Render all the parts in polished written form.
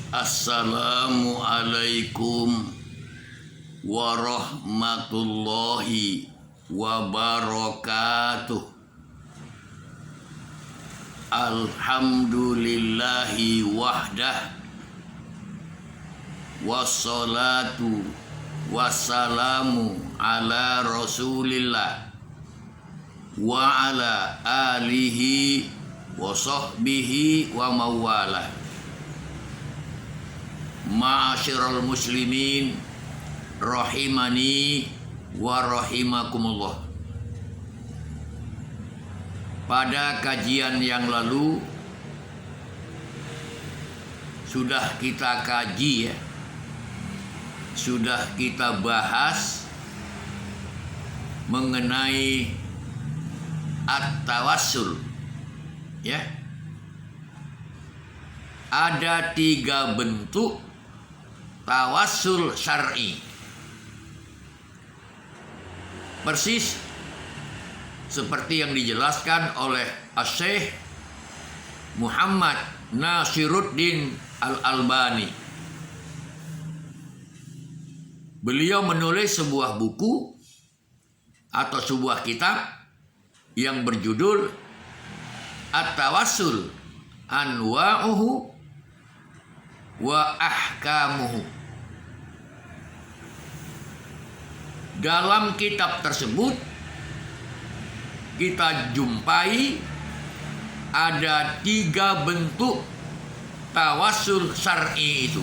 Assalamualaikum warahmatullahi wabarakatuh. Alhamdulillahi wahdah, wassalatu wassalamu ala rasulillah wa ala alihi wa sahbihi wa mawalah. Ma'asyiral muslimin rahimani wa rahimakumullah. Pada kajian yang lalu sudah kita kaji ya, sudah kita bahas mengenai at-tawassul ya. Ada 3 bentuk tawassul syar'i. Persis seperti yang dijelaskan oleh Asy-Syaikh Muhammad Nasiruddin Al-Albani. Beliau menulis sebuah buku atau sebuah kitab yang berjudul At-Tawassul Anwa'uhu wa Ahkamuhu. Dalam kitab tersebut kita jumpai ada 3 bentuk tawassul syar'i itu.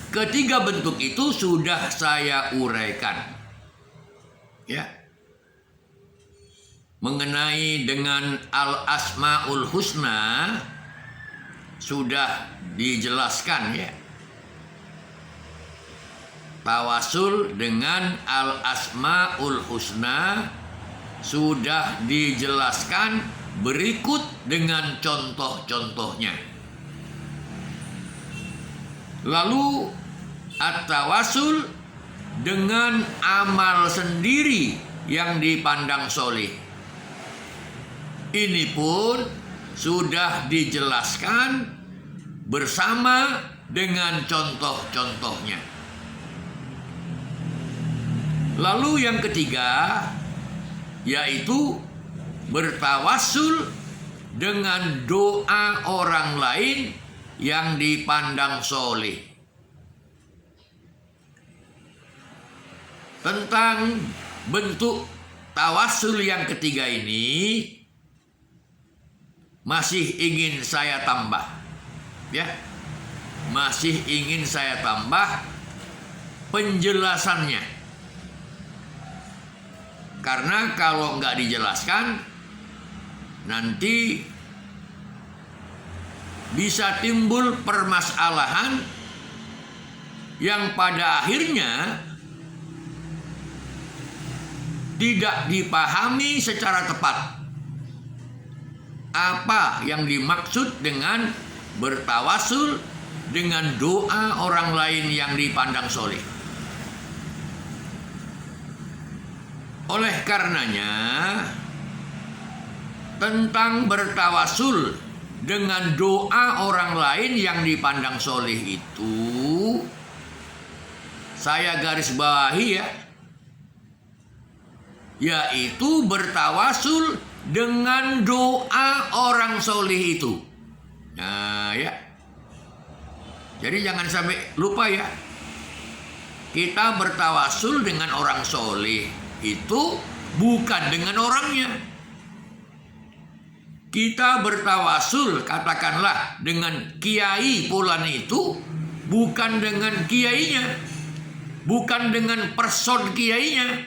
Ketiga bentuk itu sudah saya uraikan ya, mengenai dengan al-asmaul husna sudah dijelaskan ya. Tawasul dengan al-asmaul husna sudah dijelaskan berikut dengan contoh-contohnya. Lalu at-tawasul dengan amal sendiri yang dipandang soleh, ini pun sudah dijelaskan bersama dengan contoh-contohnya. Lalu yang ketiga yaitu bertawassul dengan doa orang lain yang dipandang soleh. Tentang bentuk tawassul yang ketiga ini masih ingin saya tambah ya, masih ingin saya tambah penjelasannya. Karena kalau nggak dijelaskan nanti bisa timbul permasalahan yang pada akhirnya tidak dipahami secara tepat apa yang dimaksud dengan bertawassul dengan doa orang lain yang dipandang soleh. Oleh karenanya tentang bertawassul dengan doa orang lain yang dipandang soleh itu saya garis bawahi ya, yaitu bertawassul dengan doa orang soleh itu. Nah ya, jadi jangan sampai lupa ya, kita bertawassul dengan orang soleh itu bukan dengan orangnya. Kita bertawassul katakanlah dengan kiai fulan itu bukan dengan kiainya, bukan dengan person kiainya,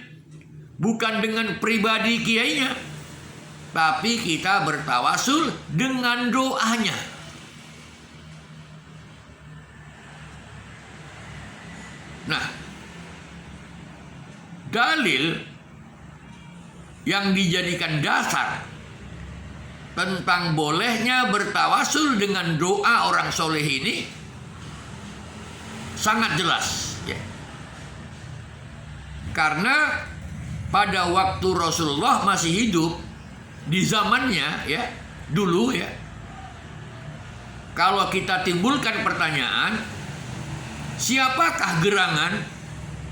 bukan dengan pribadi kiainya, tapi kita bertawassul dengan doanya. Nah, dalil yang dijadikan dasar tentang bolehnya bertawassul dengan doa orang soleh ini sangat jelas ya. Karena pada waktu Rasulullah masih hidup di zamannya ya, dulu ya, kalau kita timbulkan pertanyaan, siapakah gerangan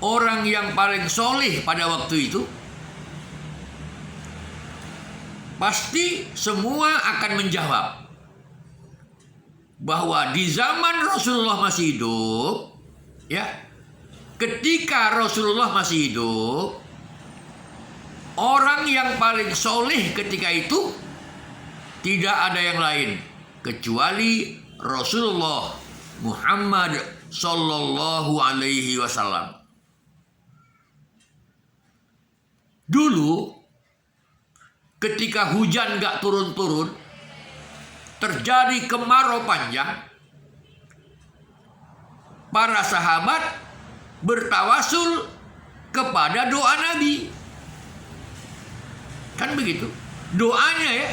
orang yang paling soleh pada waktu itu? Pasti semua akan menjawab bahwa di zaman Rasulullah masih hidup, ya, ketika Rasulullah masih hidup, orang yang paling soleh ketika itu tidak ada yang lain kecuali Rasulullah Muhammad Sallallahu Alaihi Wasallam. Dulu ketika hujan gak turun-turun, terjadi kemarau panjang, para sahabat bertawasul kepada doa Nabi. Kan begitu doanya, ya.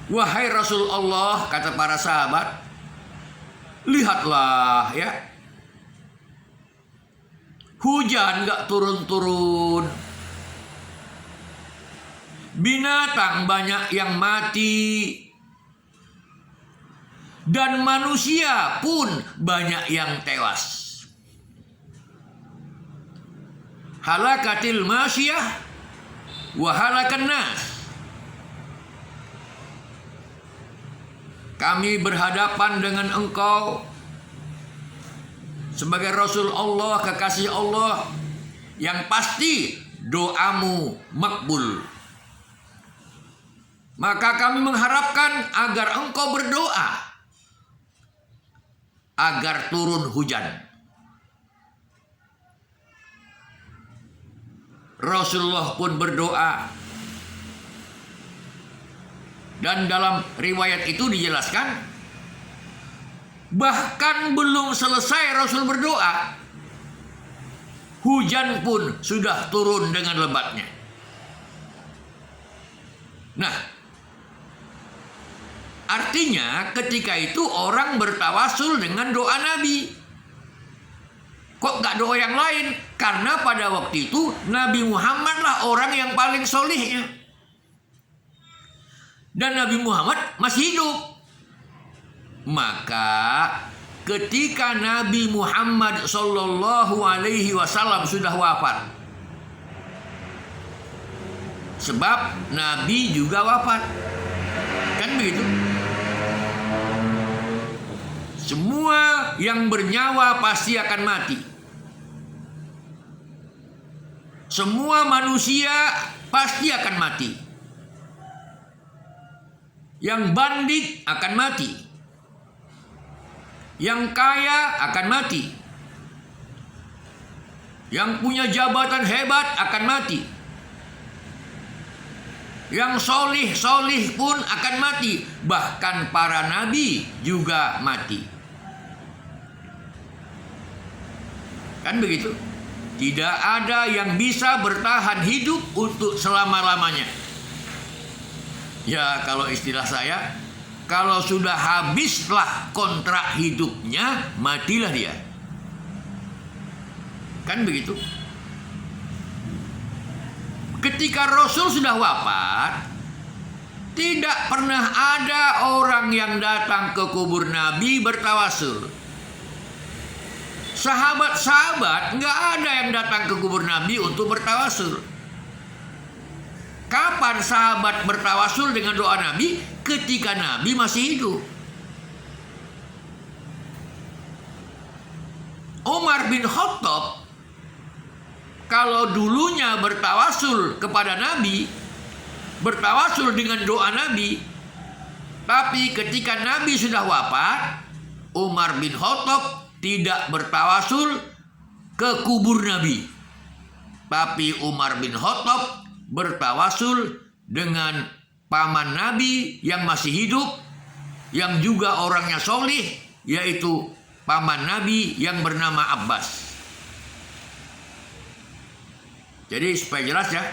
Wahai Rasulullah, kata para sahabat, lihatlah, ya, hujan gak turun-turun, binatang banyak yang mati, dan manusia pun banyak yang tewas. Halakatil masyiyah wa halakan nas. Kami berhadapan dengan engkau sebagai Rasul Allah, kekasih Allah, yang pasti doamu makbul. Maka kami mengharapkan agar engkau berdoa agar turun hujan. Rasulullah pun berdoa. Dan dalam riwayat itu dijelaskan, bahkan belum selesai Rasul berdoa, hujan pun sudah turun dengan lebatnya. Nah, artinya ketika itu orang bertawasul dengan doa Nabi. Kok gak doa yang lain? Karena pada waktu itu Nabi Muhammad lah orang yang paling solihnya. Dan Nabi Muhammad masih hidup. Maka ketika Nabi Muhammad Sallallahu Alaihi Wasallam sudah wafat, sebab Nabi juga wafat, kan begitu. Semua yang bernyawa pasti akan mati. Semua manusia pasti akan mati. Yang bandit akan mati. Yang kaya akan mati. Yang punya jabatan hebat akan mati. Yang solih pun akan mati. Bahkan para nabi juga mati. Kan begitu? Tidak ada yang bisa bertahan hidup untuk selama-lamanya. Ya, kalau istilah saya, kalau sudah habislah kontrak hidupnya, matilah dia. Kan begitu? Ketika Rasul sudah wafat, tidak pernah ada orang yang datang ke kubur Nabi bertawasul. Sahabat-sahabat nggak ada yang datang ke kubur Nabi untuk bertawasul. Kapan sahabat bertawasul dengan doa Nabi? Ketika Nabi masih hidup. Umar bin Khattab, kalau dulunya bertawasul kepada Nabi, bertawasul dengan doa Nabi, tapi ketika Nabi sudah wafat, Umar bin Khattab tidak bertawasul ke kubur Nabi, tapi Umar bin Khattab bertawasul dengan paman Nabi yang masih hidup, yang juga orangnya solih, yaitu paman Nabi yang bernama Abbas. Jadi supaya jelas ya,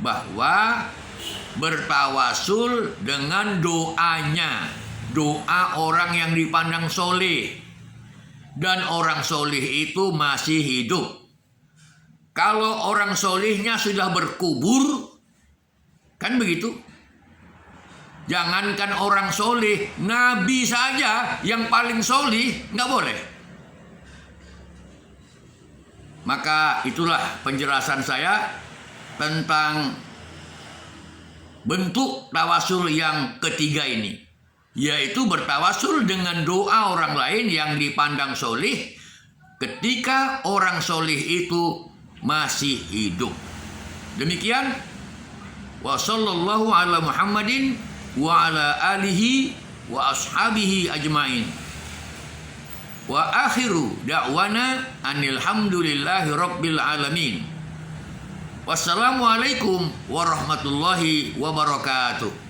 bahwa bertawasul dengan doanya, doa orang yang dipandang solih, dan orang solih itu masih hidup. Kalau orang solihnya sudah berkubur, kan begitu, Jangankan orang soleh, nabi saja yang paling soleh nggak boleh. Maka itulah penjelasan saya tentang bentuk tawasul yang ketiga ini, yaitu bertawasul dengan doa orang lain yang dipandang soleh ketika orang soleh itu masih hidup. Demikian, wa sallallahu ala Muhammadin wa ala alihi wa ashabihi ajmain. Wa akhiru da'wana anil hamdulillahi rabbil alamin. Wassalamualaikum warahmatullahi wabarakatuh.